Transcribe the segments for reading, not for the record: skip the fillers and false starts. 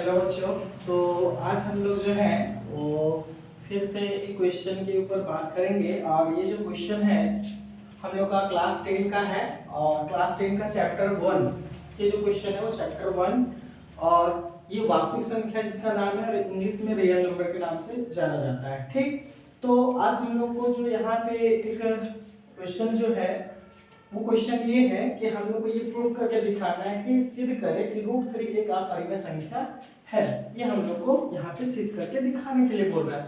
Hello बच्चों। तो आज हम लोग जो है वो फिर से एक क्वेश्चन के ऊपर बात करेंगे और ये जो क्वेश्चन है हम लोग का क्लास 10 का है और क्लास 10 का चैप्टर 1। ये जो क्वेश्चन है वो चैप्टर 1 और ये वास्तविक संख्या जिसका नाम है इंग्लिश में रियल नंबर के नाम से जाना जाता है। ठीक, तो आज हम लोग को जो यहाँ पे एक क्वेश्चन जो है वो क्वेश्चन ये है कि हम लोग को ये प्रूव करके दिखाना है कि सिद्ध करें कि √3 एक अपरिमेय संख्या है। ये हम लोग को यहाँ पे सिद्ध करके दिखाने के लिए बोल रहा है।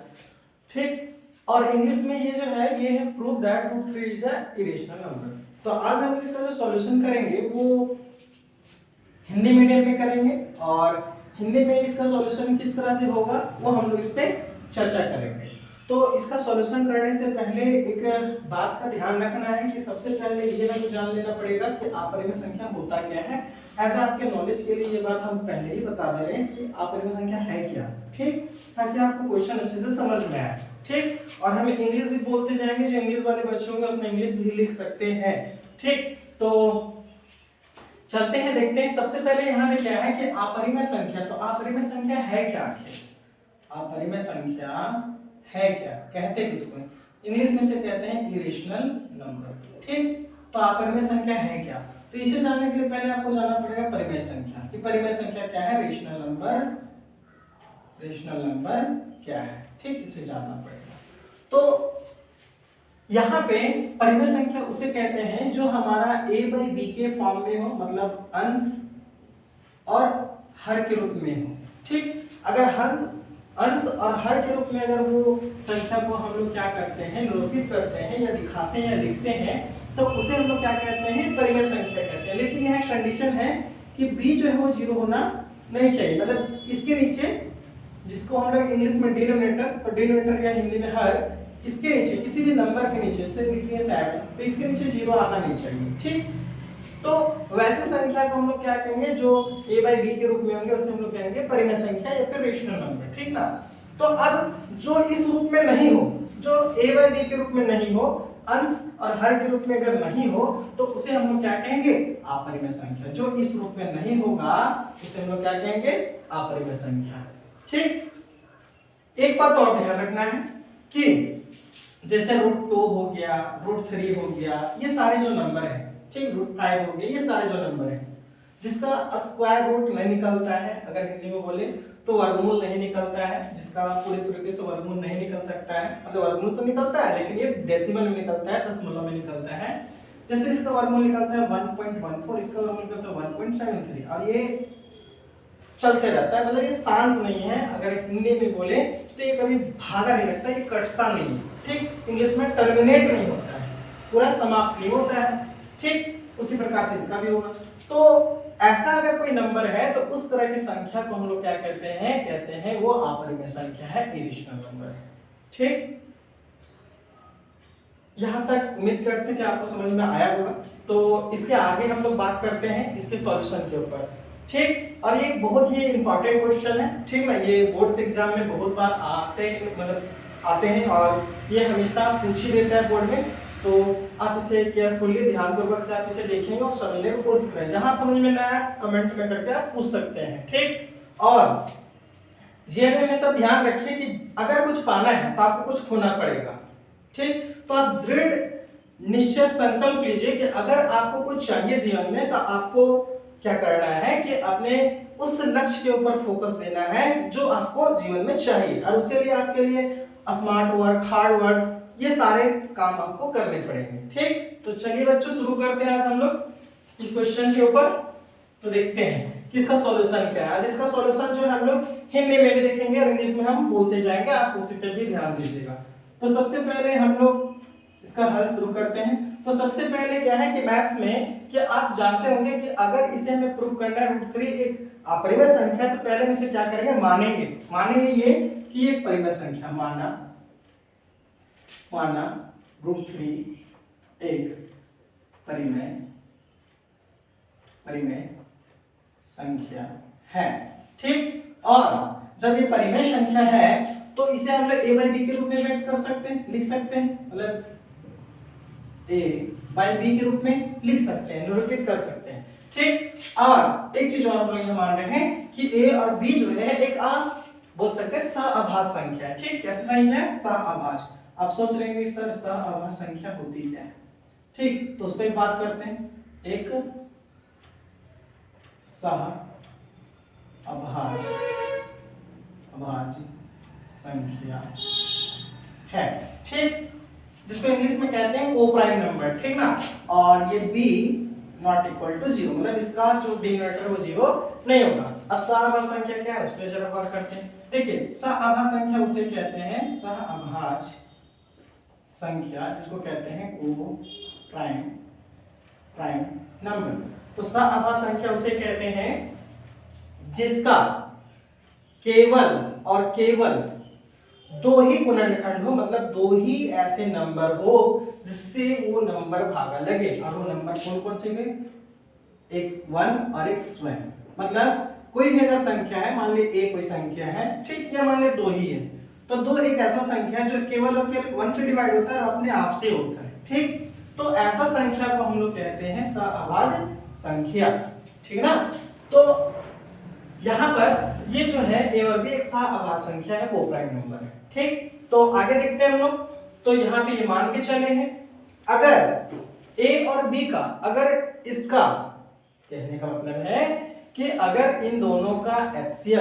ठीक, और इंग्लिश में ये जो है ये है prove that √3 is a irrational number. तो आज हम इसका जो सॉल्यूशन करेंगे वो हिंदी मीडियम में करेंगे और हिंदी में इसका सॉल्यूशन किस तरह से होगा वो हम लोग इस पे चर्चा करेंगे। तो इसका सॉल्यूशन करने से पहले एक बात का ध्यान रखना है कि सबसे पहले ये हमें जान लेना पड़ेगा कि अपरिमेय संख्या होता क्या है। ऐसे आपके नॉलेज के लिए ये बात हम पहले ही बता दे रहे हैं कि अपरिमेय संख्या है क्या। ठीक, ताकि आपको क्वेश्चन अच्छे से समझ में आए। ठीक, और हम इंग्लिश भी बोलते जाएंगे, जो इंग्लिश वाले बच्चे होंगे अपना इंग्लिश भी लिख सकते हैं। ठीक, तो चलते हैं देखते हैं। सबसे पहले यहाँ पे क्या है कि अपरिमेय संख्या। तो अपरिमेय संख्या है क्या? अपरिमेय संख्या है क्या, कहते हैं किसको? इंग्लिश में से कहते हैं इरेशनल नंबर। ठीक, तो अपरिमेय संख्या है क्या? तो इसे जानने के लिए पहले आपको जानना पड़ेगा परिमेय संख्या कि परिमेय संख्या क्या है, रेशनल नंबर। रेशनल नंबर क्या है? ठीक, इसे जानना पड़ेगा। तो यहाँ पे परिमेय संख्या उसे कहते हैं जो हमारा a/b के फॉर्म में हो, मतलब अंश और हर के रूप में हो। ठीक, अगर हर अंश और हर के रूप में अगर वो संख्या को हम लोग क्या करते हैं, निरूपित करते हैं या दिखाते हैं या लिखते हैं तो उसे हम लोग क्या कहते हैं, परिमेय संख्या कहते हैं। लेकिन यह कंडीशन है कि b जो है वो 0 होना नहीं चाहिए। मतलब इसके नीचे, जिसको हम लोग इंग्लिश में डिनोमिनेटर, तो डिनोमिनेटर या हिंदी में हर, इसके नीचे किसी भी नंबर के नीचे से लिखिए 7, तो इसके नीचे 0 आना नहीं चाहिए। ठीक, तो वैसे संख्या को हम लोग क्या कहेंगे जो a/b के रूप में होंगे उसे हम लोग कहेंगे परिमेय संख्या या फिर रेशनल नंबर। ठीक ना। तो अब जो इस रूप में नहीं हो, जो a/b के रूप में नहीं हो, अंश और हर के रूप में अगर नहीं हो तो उसे हम लोग क्या कहेंगे, अपरिमेय संख्या। जो इस रूप में नहीं होगा उसे हम लोग क्या कहेंगे, अपरिमेय संख्या। ठीक, एक बात और ध्यान रखना है कि जैसे √2 हो गया, √3 हो गया, ये सारे जो नंबर है, ठीक, √5 हो गया, ये सारे जो नंबर है जिसका स्क्वायर रूट नहीं निकलता है, अगर हिंदी में बोले तो वर्गमूल नहीं निकलता है, जिसका पूरे तरीके से वर्गमूल नहीं निकल सकता है। मतलब वर्गमूल तो निकलता है लेकिन ये डेसिमल में निकलता है, दशमलव में निकलता है। जैसे इसका वर्गमूल निकलता है 1.14, इसका वर्गमूल निकलता है 1.73 और ये चलते रहता है। मतलब ये शांत नहीं है, अगर हिंदी में बोले तो ये कभी भागा नहीं लगता, ये कटता नहीं है। ठीक, इंग्लिश में टर्मिनेट नहीं होता है, पूरा समाप्त नहीं होता है। ठीक, उसी प्रकार से इसका भी होगा। तो ऐसा अगर कोई नंबर है तो उस तरह की संख्या को हम लोग क्या कहते हैं वो अपरिमेय संख्या है, इरेशनल नंबर है। ठीक, यहां तक उम्मीद करते हैं कि आपको समझ में आया होगा। तो इसके आगे हम लोग बात करते हैं इसके सॉल्यूशन के ऊपर। ठीक, और ये बहुत ही इंपॉर्टेंट क्वेश्चन है। ठीक ना, ये बोर्ड्स एग्जाम में बहुत बार आते हैं और ये हमेशा पूछ ही देता है बोर्ड में। तो आप इसे केयरफुली, ध्यानपूर्वक से आप इसे देखेंगे और समझने की कोशिश करें। जहां समझ में ना आया कमेंट में करके आप पूछ सकते हैं। ठीक, और जीएन में हमेशा ध्यान रखिए कि अगर कुछ पाना है तो आपको कुछ खोना पड़ेगा। ठीक, तो आप दृढ़ निश्चय संकल्प लीजिए कि अगर आपको कुछ चाहिए जीवन में तो आपको क्या करना है कि अपने उस लक्ष्य के ऊपर फोकस देना है जो आपको जीवन में चाहिए, और उसके लिए आपके लिए स्मार्ट वर्क, हार्ड वर्क, ये सारे काम आपको करने पड़ेंगे। ठीक, तो चलिए बच्चों शुरू करते हैं आज हम लोग इस क्वेश्चन के ऊपर। तो देखते हैं कि इसका सॉल्यूशन क्या है। जिसका सॉल्यूशन जो है हम लोग हिंदी में भी देखेंगे और इंग्लिश में हम बोलते जाएंगे, आप उसी पे भी ध्यान दीजिएगा। तो सबसे पहले हम लोग इसका हल शुरू करते हैं। तो सबसे पहले क्या है कि मैथ्स में कि आप जानते होंगे कि अगर इसे हमें प्रूव करना है √3 एक अपरिमेय संख्या है तो पहले हम इसे क्या करेंगे, मानेंगे ये कि ये परिमेय संख्या, माना √3 एक परिमेय संख्या है। ठीक, और जब ये परिमेय संख्या है तो इसे हम लोग a/b के रूप में व्यक्त कर सकते हैं, लिख सकते हैं। मतलब a/b के रूप में लिख सकते हैं, निरूपित कर सकते हैं। ठीक। और एक चीज और हम लोग ये मान रहे हैं कि ए और बी जो है एक आप बोल सकते हैं सह-अभाज्य संख्या है। ठीक, कैसे संख्या है? सह-अभाज्य। आप सोच रहे हैं सर सह-अभाज्य संख्या होती क्या है? ठीक, तो उस पर बात करते हैं। एक सह-अभाज्य संख्या है, ठीक, जिसको इंग्लिश में कहते हैं को-प्राइम नंबर, ठीक ना। और ये b नॉट इक्वल टू 0, मतलब इसका जो डिनोमिनेटर वो 0 नहीं होगा। अब सह-अभाज्य संख्या क्या है, उस पर जरा गौर करते हैं। देखिए, सह-अभाज्य संख्या उसे कहते हैं, सह-अभाज्य संख्या जिसको कहते हैं को-प्राइम नंबर। तो सह-अभाज्य संख्या उसे कहते हैं जिसका केवल और केवल दो ही गुणनखंड हो, मतलब दो ही ऐसे नंबर हो जिससे वो नंबर भागा लगे। और वो नंबर कौन कौन से हुए? एक 1 और एक स्वयं। मतलब कोई भी अगर संख्या है, मान ली ए कोई संख्या है, ठीक, या मान ली दो ही है, तो दो एक ऐसा संख्या है जो केवल और केवल 1 से डिवाइड होता है और अपने आप से होता है, ठीक। तो ऐसा संख्या को हम लोग कहते हैं सह-अभाज्य संख्या, ठीक ना। तो यहाँ पर ये जो है ए और बी एक सह-अभाज्य संख्या है, को-प्राइम नंबर है, ठीक। तो आगे देखते हैं हम लोग। तो यहाँ पे ये मान के चले हैं अगर ए और बी का, अगर इसका कहने का मतलब है कि अगर इन दोनों का एचसीएफ,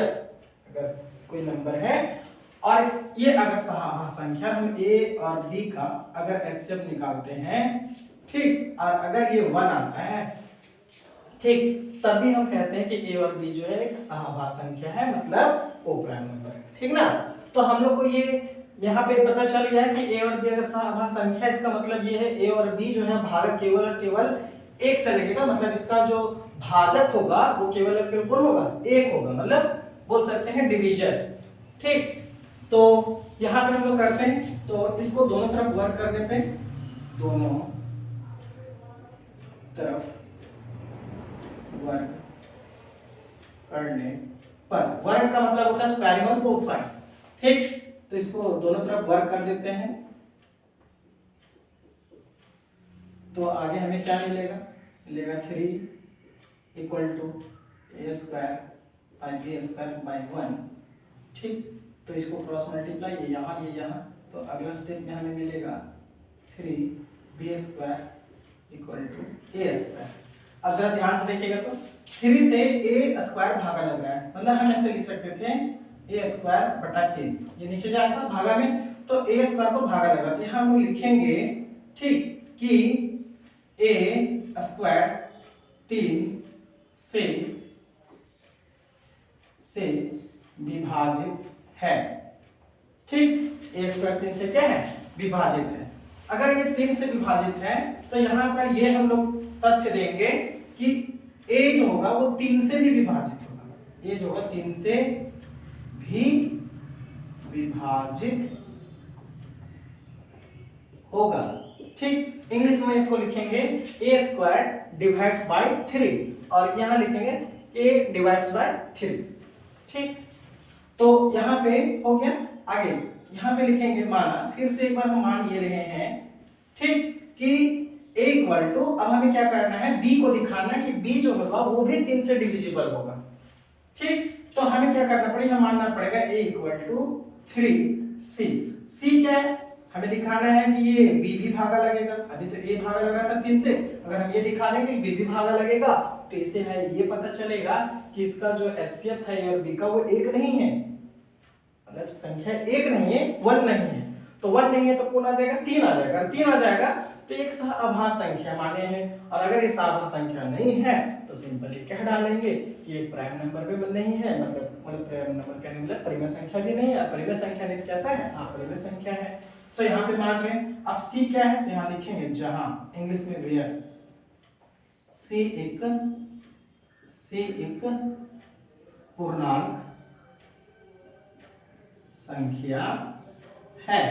अगर कोई नंबर है और ये अगर सह-अभाज्य संख्या, हम ए और बी का अगर एचसीएफ निकालते हैं, ठीक, और अगर ये 1 आता है, ठीक, तभी हम कहते हैं कि ए और बी जो है एक सह-अभाज्य संख्या है, मतलब को-प्राइम नंबर है, ठीक ना। तो हम लोग को ये यहाँ पे पता चल गया है कि ए और बी अगर सह-अभाज्य संख्या है, इसका मतलब ये है ए और बी जो है भाजक केवल और केवल एक से लगेगा, मतलब इसका जो भाजक होगा वो केवल और केवल कौन होगा? एक होगा, मतलब बोल सकते हैं डिवीजन, ठीक। तो यहाँ पे हम लोग करते हैं, तो इसको दोनों तरफ वर्क करने पे, दोनों तरफ वर्क करने पर, वर्क का मतलब होता है स्क्वायरिंग ऑन बोथ साइड, ठीक। तो इसको दोनों तरफ वर्क कर देते हैं, तो आगे हमें क्या मिलेगा? मिलेगा 3 equal to a square by b square by 1, ठीक। तो इसको क्रॉस मल्टीप्लाई, ये यहाँ ये यहाँ, तो अगला स्टेप में हमें मिलेगा 3b square equal to a square. अब जरा ध्यान से देखिएगा, तो 3 से ए स्क्वायर भागा लग रहा है, मतलब हम ऐसे लिख सकते थे ए स्क्वायर बटा 3, ये नीचे जाता भागा में, तो ए स्क्वायर को भागा लगा, तो यहाँ हम लोग लिखेंगे, ठीक, कि ए स्क्वायर 3 से विभाजित है, ठीक। ए स्क्वायर 3 से क्या है? विभाजित है। अगर ये 3 से विभाजित है तो यहाँ पर ये हम लोग तथ्य देंगे कि ए जो होगा वो 3 से भी विभाजित होगा, ए जो होगा 3 से भी विभाजित होगा, ठीक। इंग्लिश में इसको लिखेंगे ए स्क्वायर डिवाइड्स बाय 3 और यहाँ लिखेंगे ए डिवाइड्स बाय 3, ठीक। तो यहाँ पे हो गया। आगे यहाँ पे लिखेंगे माना, फिर से एक बार हम मान ये रहे हैं, ठीक, कि a इक्वल टू, अब हमें क्या करना है? b को दिखाना है कि b जो होगा वो भी 3 से डिविजिबल होगा, ठीक। तो हमें क्या करना पड़ेगा? मानना पड़ेगा a equal to 3c। c क्या है? हमें दिखाना है कि ये b भी भागा लगेगा, अभी तो a भागा लग रहा था 3 से, अगर हम ये दिखा दें कि b भी भागा लगेगा तो इससे है ये पता चलेगा कि इसका जो एचसीएफ है a और b का वो एक नहीं है, मतलब संख्या एक नहीं है, 1 नहीं है। तो 1 नहीं है तो कौन आ जाएगा? 3 आ जाएगा, 3 आ जाएगा तो एक सह-अभाज्य संख्या माने हैं। और अगर ये सह-अभाज्य संख्या नहीं है तो सिंपली कह डालेंगे कि ये प्राइम नंबर भी नहीं है, मतलब प्राइम नंबर का मतलब परिमेय संख्या भी नहीं है। परिमेय संख्या नहीं कैसा है? अपरिमेय संख्या है। तो यहाँ पे मान रहे हैं। अब सी क्या है? तो यहाँ लिखेंगे जहां, इंग्लिश में वेयर, सी एक पूर्णांक संख्या है,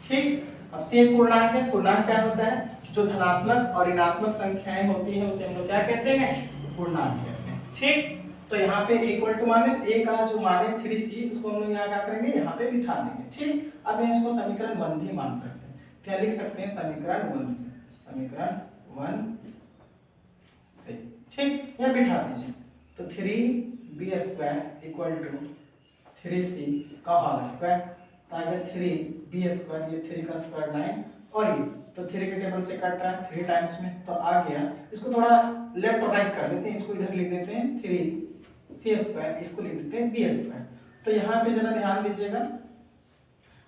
ठीक। अब सी एक पूर्णांक है। पूर्णांक क्या होता है? जो धनात्मक और ऋणात्मक संख्याएं होती हैं उसे हम लोग क्या कहते हैं? पूर्णांक कहते हैं, ठीक। तो यहाँ पे इक्वल टू माने ए का जो माने 3c, उसको हम लोग यहाँ क्या करेंगे? यहाँ पे बिठा देंगे, ठीक। अब मैं इसको समीकरण 1 भी मान सकते हैं, क्या लिख सकते हैं? समीकरण 1 से, समीकरण 1 से, ठीक, यहाँ बिठा दीजिए। तो 3b² इक्वल टू 3c का होल स्क्वायर, तो आ गया 3b², ये 3 का स्क्वायर 9, और ये तो 3 के टेबल से कट रहा है 3 टाइम्स में, तो आ गया। इसको थोड़ा लेफ्ट और राइट कर देते हैं, इसको इधर लिख देते हैं 3c², इसको लिख देते हैं b²। तो यहाँ पे जरा ध्यान दीजिएगा,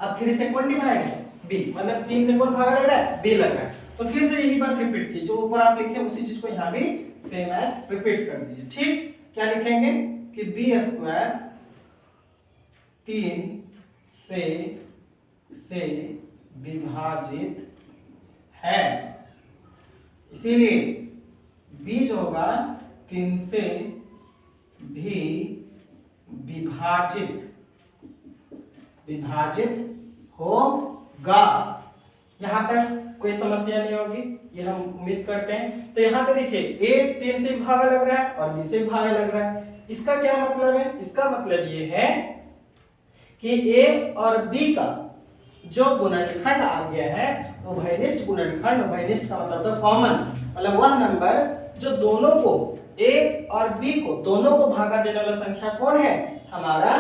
अब 3 से कौन डिवाइड है, b, मतलब 3 से कौन भागा लग रहा है, b लग रहा है। तो फिर से यही बात रिपीट की, जो ऊपर आप लिखे उसी चीज को यहाँ भी सेम एज रिपीट कर दीजिए। ठीक, क्या लिखेंगे कि b² 3 से विभाजित है, इसीलिए b जो होगा 3 से भी विभाजित होगा। यहां तक कोई समस्या नहीं होगी, ये हम उम्मीद करते हैं। तो यहाँ पे देखिए a 3 से भागा लग रहा है और b से भागा लग रहा है। इसका क्या मतलब है, इसका मतलब ये है कि a और b का जो गुणनखंड आ गया है उभयनिष्ठ गुणनखंड, उभयनिष्ठ का मतलब तो कॉमन, मतलब वह नंबर जो दोनों को a और b को दोनों को भागा देने वाला संख्या कौन है, हमारा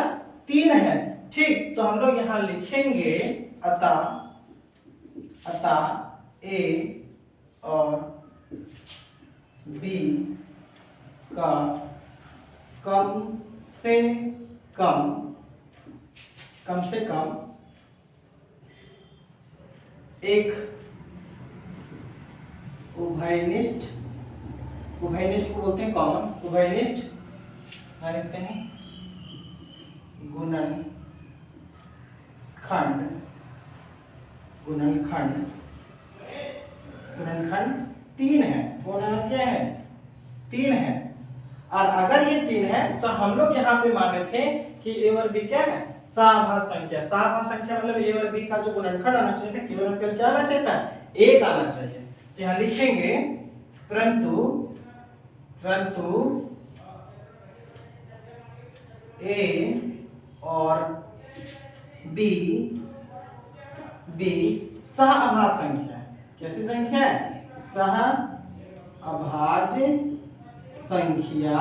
3 है। ठीक, तो हम लोग यहाँ लिखेंगे अतः a और b का कम से कम एक उभयनिष्ठ को बोलते हैं कॉमन, उभयनिष्ठ लिखते हैं गुणनखंड 3 है, कौन क्या है, 3 है। और अगर ये 3 है तो हम लोग यहाँ पे माने थे कि a और b क्या है, सहाभाज्य संख्या। सहाभाज्य संख्या मतलब a और b का जो गुणनखंड आना चाहिए था, केवल और केवल क्या आना चाहिए था, 1 आना चाहिए। तो यहाँ लिखेंगे परंतु a और b सहाभाज्य संख्या है। कैसी संख्या है, सहाभाज्य संख्या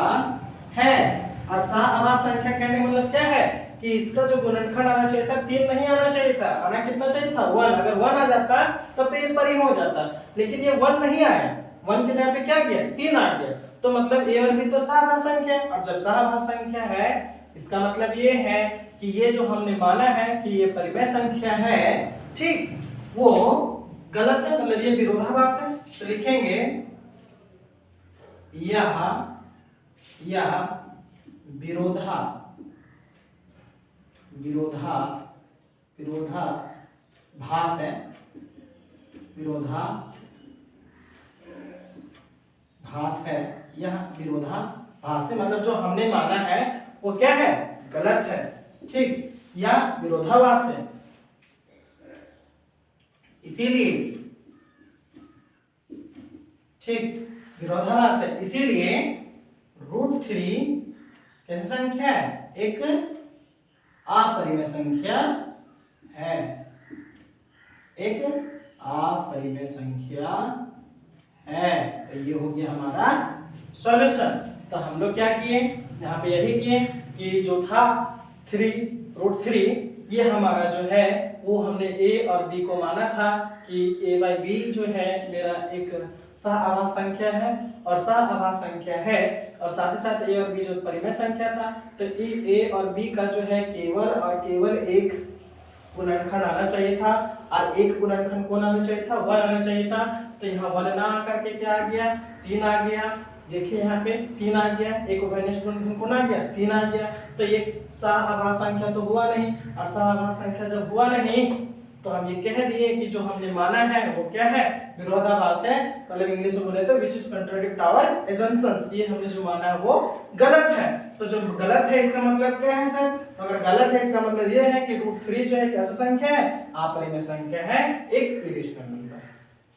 है। और सहाभाज्य संख्या कहने मतलब क्या है कि इसका जो गुणनखंड आना चाहिए था 3 नहीं आना चाहिए था, आना कितना चाहिए था, 1। अगर 1 आ जाता तब तो ये परी हो जाता, लेकिन ये 1 नहीं आया, 1 के जगह पे क्या गया, 3 आ गया। तो मतलब a और b तो सहाभाज्य संख्या है, और जब सहाभाज्य संख्या है इसका मतलब ये है कि ये जो हमने माना है कि ये परिमेय संख्या है, ठीक, वो गलत है, मतलब ये विरोधाभास है। तो लिखेंगे यह विरोधाभास है, यह विरोधाभास है, मतलब जो हमने माना है वो क्या है, गलत है। ठीक, या विरोधाभास है, इसीलिए ठीक विरोधाभास है, इसीलिए √3 कैसी संख्या है, एक अपरिमेय संख्या है, एक अपरिमेय संख्या है। तो ये हो गया हमारा सॉल्यूशन। तो हम लोग क्या किए, यहाँ पे यही किए कि जो था √3 ये हमारा जो है वो हमने a और b को माना था कि a/b जो है मेरा एक सहाभाज्य संख्या है और सहाभाज्य संख्या है, और साथ ही साथ a और b जो परिमेय संख्या था। तो a और b का जो है केवल और केवल एक गुणनखंड आना चाहिए था, और एक गुणनखंड कौन आना चाहिए था, 1 आना चाहिए था। तो यहाँ 1 ना आकर के क्या आ गया, 3 आ गया। देखिए यहाँ पे 3 आ गया, एक उभयनिष्ठ गुणनखंड कौन आ गया, 3 आ गया। तो ये सहाभाज्य संख्या तो हुआ नहीं, और सहाभाज्य संख्या जब हुआ नहीं तो हम ये कह दिए कि जो हमने माना है वो क्या है, विरोधाभास है, मतलब इंग्लिश में बोले तो which is contradict our assumptions। ये हमने जो माना है वो गलत है। तो जो गलत है इसका मतलब क्या है सर, तो अगर गलत है इसका मतलब ये है कि √3 जो है कैसा संख्या है, अपरिमेय संख्या है, एक इरेशनल नंबर है।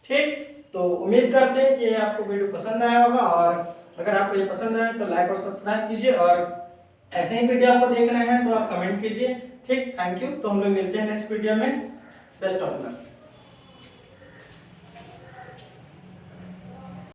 ठीक, तो उम्मीद करते हैं कि आपको वीडियो पसंद आया होगा, और अगर आपको ये पसंद आए तो लाइक और सब्सक्राइब कीजिए, और ऐसे ही वीडियो आपको देखना है तो आप कमेंट कीजिए। ठीक, थैंक यू। तो हम लोग मिलते हैं नेक्स्ट वीडियो में। Best of luck.